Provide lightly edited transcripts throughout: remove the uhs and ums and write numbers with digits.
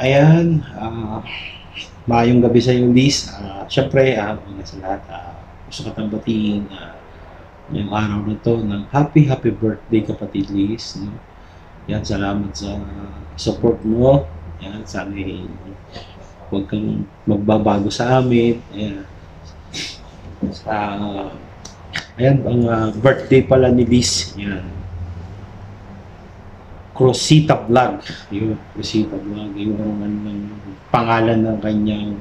Ayan, maayong gabi sa iyo, Liz. Siyempre, una sa lahat, gusto ko batiin ngayong araw na to ng happy birthday, kapatid Liz. No? Yan, salamat sa support mo. Yan, sana huwag kang magbabago sa amin. Ayan, ayan ang birthday pala ni Liz. Yan. Crosita Vlog. Yung Crosita Vlog. Yung pangalan ng kanyang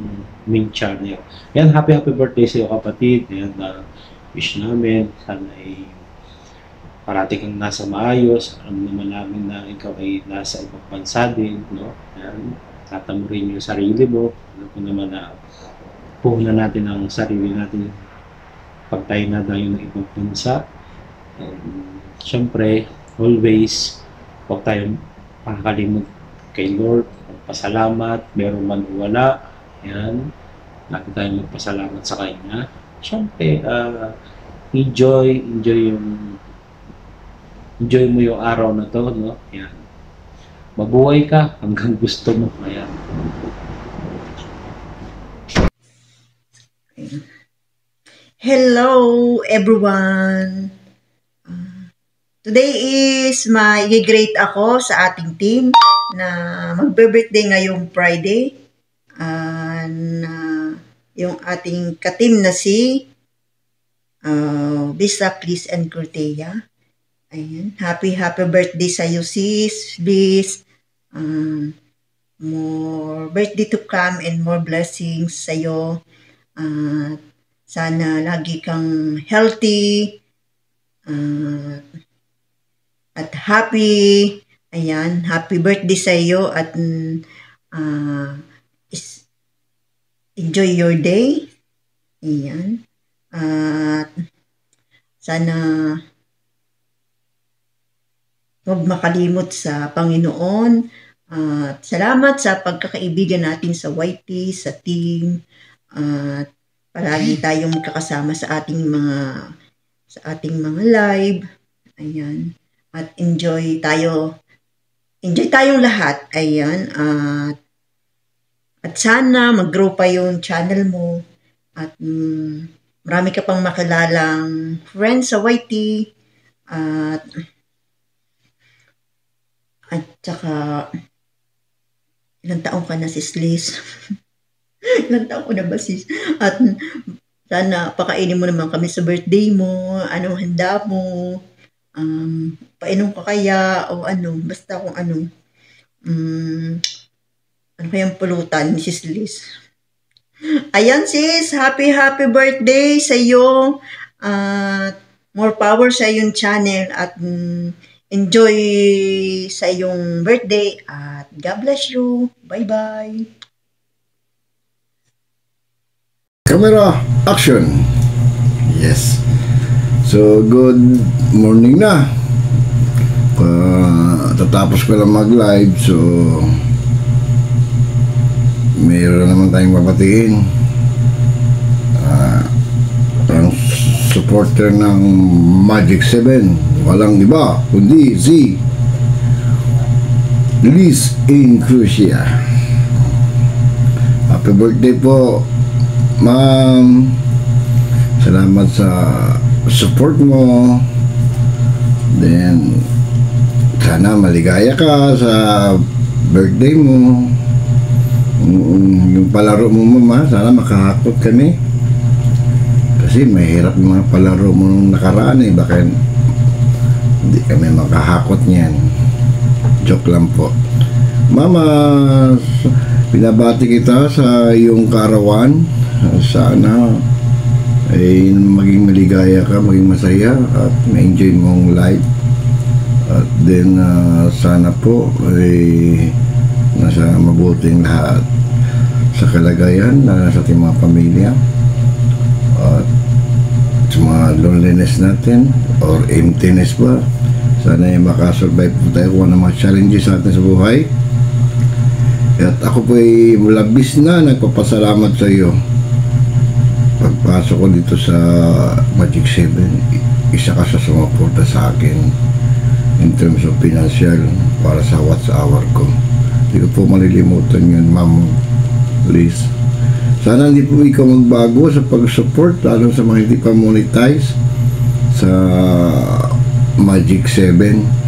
main channel. Yan, happy birthday sa iyo, kapatid. Yan, wish namin. Sana ay parati kang nasa maayos. Alam naman namin na ikaw ay nasa ibang bansa din. No? Yan, tatamurin yung sarili mo. Alam ko naman na puhunan natin ang sarili natin pag tayo na tayo ng ibang bansa. And, syempre, always huwag tayong makakalimot kay Lord, magpasalamat, meron man o wala. Yan, lagi tayong magpasalamat sa Kanya. Siyempre, enjoy mo yung araw na to, no? Yan. Mabuhay ka hanggang gusto mo. Ayan. Hello, everyone. Today is great ako sa ating team na magbe-birthday ngayong Friday. Yung ating ka-team na si Bisa, Chris, and Cortea. Ayan. Happy birthday sa iyo, sis, Bis. More birthday to come and more blessings sa iyo. Sana lagi kang healthy. At happy birthday sa iyo at enjoy your day. Ayan. At sana huwag makalimot sa Panginoon. At salamat sa pagkakaibigan natin sa YT, sa team. At palagi tayong kakasama sa ating mga live. Ayan. At enjoy tayong lahat. Ayan. At sana mag-grow pa yung channel mo. At marami ka pang makilalang friends sa YT. At saka ilang taong ka na, sis Liz? Ilang taong ko na ba, sis? At sana pakainin mo naman kami sa birthday mo. Anong handa mo? Painom ka kaya o ano, basta kung ano kayang pulutan, Mrs. Liz. Ayan, sis, happy birthday sa iyo. More power sa iyong channel at enjoy sa iyong birthday at God bless you. Bye-bye. Camera, action. Yes. So, good morning na. Tatapos ko lang mag-live. So, mayroon naman tayong babatiin. Ang supporter ng Magic 7. Walang iba, kundi si Liz in Crucia. Happy birthday po, ma'am. Salamat sa support mo. Then sana maligaya ka sa birthday mo. Yung palaro mo, mama, sana makahakot kami kasi mahirap yung mga palaro mo nung nakaraan baka hindi kami makahakot niyan. Joke lang po, mama. Pinabati kita sa iyong kaarawan. Sana ay maging maligaya ka, maging masaya at ma-enjoy mong life. At then sana po ay nasa mabuting lahat sa kalagayan na sa ating mga pamilya at sa mga loneliness natin or emptiness ba. Sana ay makasurvive po tayo kung ano mga challenges natin sa buhay. At ako po ay labis na nagpapasalamat sa iyo. Pagpasok ko dito sa Magic 7, isa ka sa sumuporta sa akin in terms of financial para sa what's hour ko. Hindi ko po malilimutan yun, Ma'am Liz. Sana hindi po ikaw magbago sa pag-support, lalo sa mga hindi pa monetize sa Magic 7.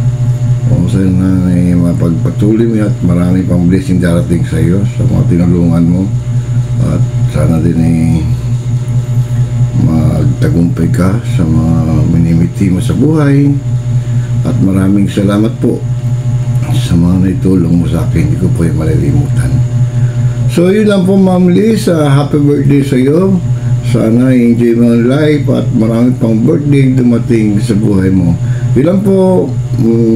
Kung sana ay mapagpatuloy mo at marami pang blessing darating sa iyo sa mga tinulungan mo. At sana din ay magtagumpay ka sa mga minimiti mo sa buhay. At maraming salamat po sa mga naitulong mo sa akin. Hindi ko po yung malilimutan. So yun lang po, Ma'am Liz. Happy birthday sa iyo. Sana enjoy mo ang life at marami pang birthday dumating sa buhay mo. Yun lang po.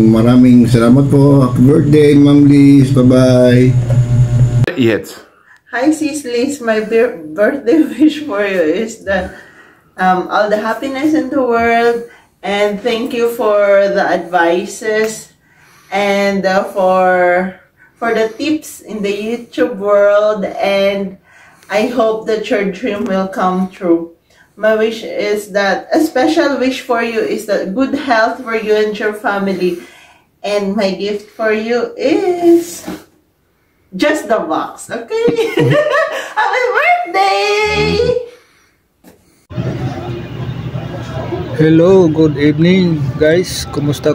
Maraming salamat po. Happy birthday, Ma'am Liz. Bye-bye. Yet. Hi, Sis Liz. My birthday wish for you is that all the happiness in the world, and thank you for the advices and for the tips in the YouTube world, and I hope that your dream will come true. My wish is that, a special wish for you is that good health for you and your family. And my gift for you is just the box, okay? Happy birthday! Hello, good evening guys. Kumusta?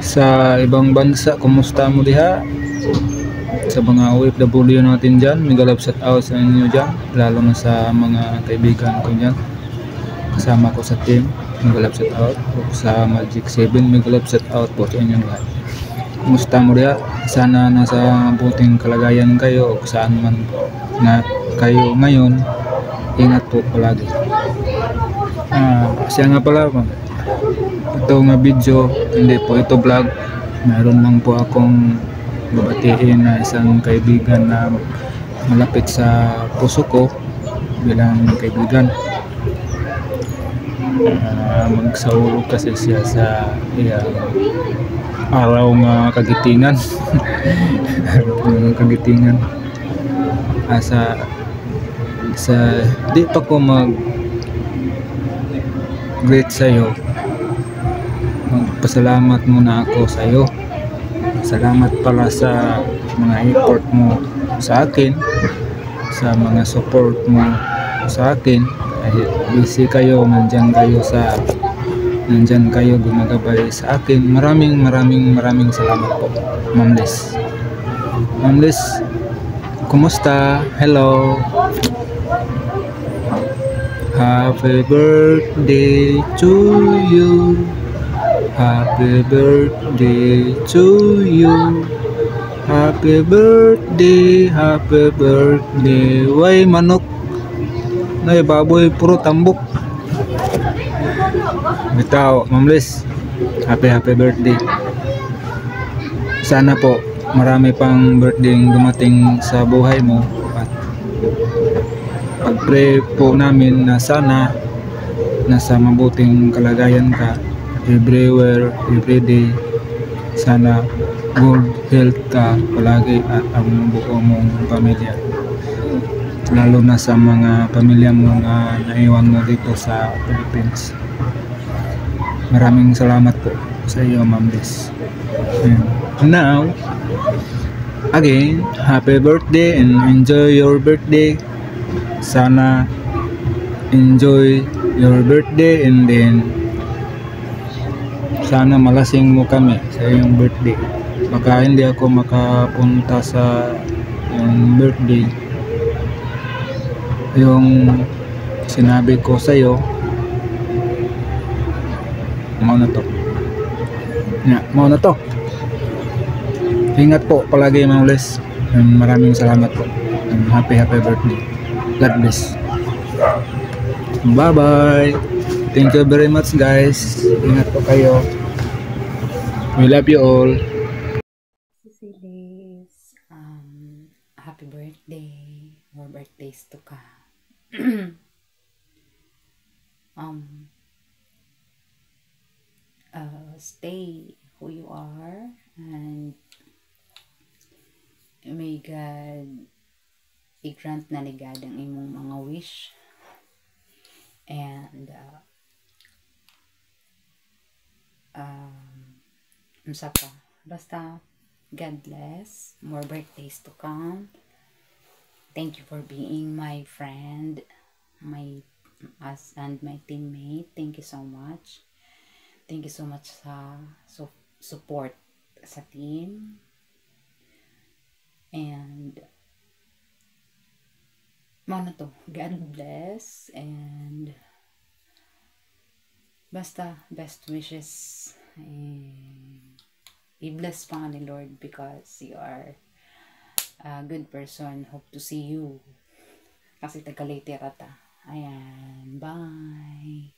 Sa ibang bansa, kumusta mo diha? Sa mga OFW natin dyan, mega love shout out sa inyo dyan, lalo na sa mga kaibigan ko dyan, kasama ko sa team, mega love shout out. Sa Magic 7, mega love shout out po sa inyo lahat. Kumusta mo diha? Sana nasa buting kalagayan kayo o saan man na kayo ngayon. Ingat po palagi. Siya nga pala, ito nga video, hindi po ito vlog. Meron lang po akong babatiin na isang kaibigan na malapit sa puso ko bilang kaibigan. Magsaulog kasi siya sa araw nga kagitingan. Kagitingan. Sa di pa ko greet sa'yo, magpasalamat muna ako sa'yo. Salamat pala sa mga effort mo sa akin, sa mga support mo sa akin. Kahit busy kayo, nandyan kayo gumagabay sa akin. Maraming salamat po, Ma'am Liz. Ma'am Liz, kumusta? Hello. Happy birthday to you. Happy birthday to you. Happy birthday, happy birthday. Way manok. Nay baboy puro tambok. Bitaw, Ma'am Liz. Happy birthday. Sana po marami pang birthday dumating sa buhay mo, at pag-pray po namin na sana nasa mabuting kalagayan ka everywhere, everyday. Sana good health ka palagi at ang buo mong pamilya, lalo na sa mga pamilya mo na naiwan mo dito sa Philippines. Maraming salamat po sa iyo, Ma'am Liz. And now, again, happy birthday and enjoy your birthday. Sana enjoy your birthday, and then sana malasing mo kami sa iyong birthday. Baka hindi ako makapunta sa iyong birthday. Yung sinabi ko sa iyo, mau na to. Ingat po palagi, Ma'am Liz. Maraming salamat po. And happy birthday. God bless. Bye bye. Thank you very much, guys. Ingat po kayo. We love you all. Liz, happy birthday. More birthdays to come. Stay who you are, and may God i-grant na ligad ang imong mga wish, and basta God bless. More birthdays to come. Thank you for being my friend, and my teammate. Thank you so much. Thank you so much sa support sa team. And na to, God bless, and basta best wishes, and i-bless pa ni Lord because you are a good person. Hope to see you kasi taga Leyte rata. Ayan, bye.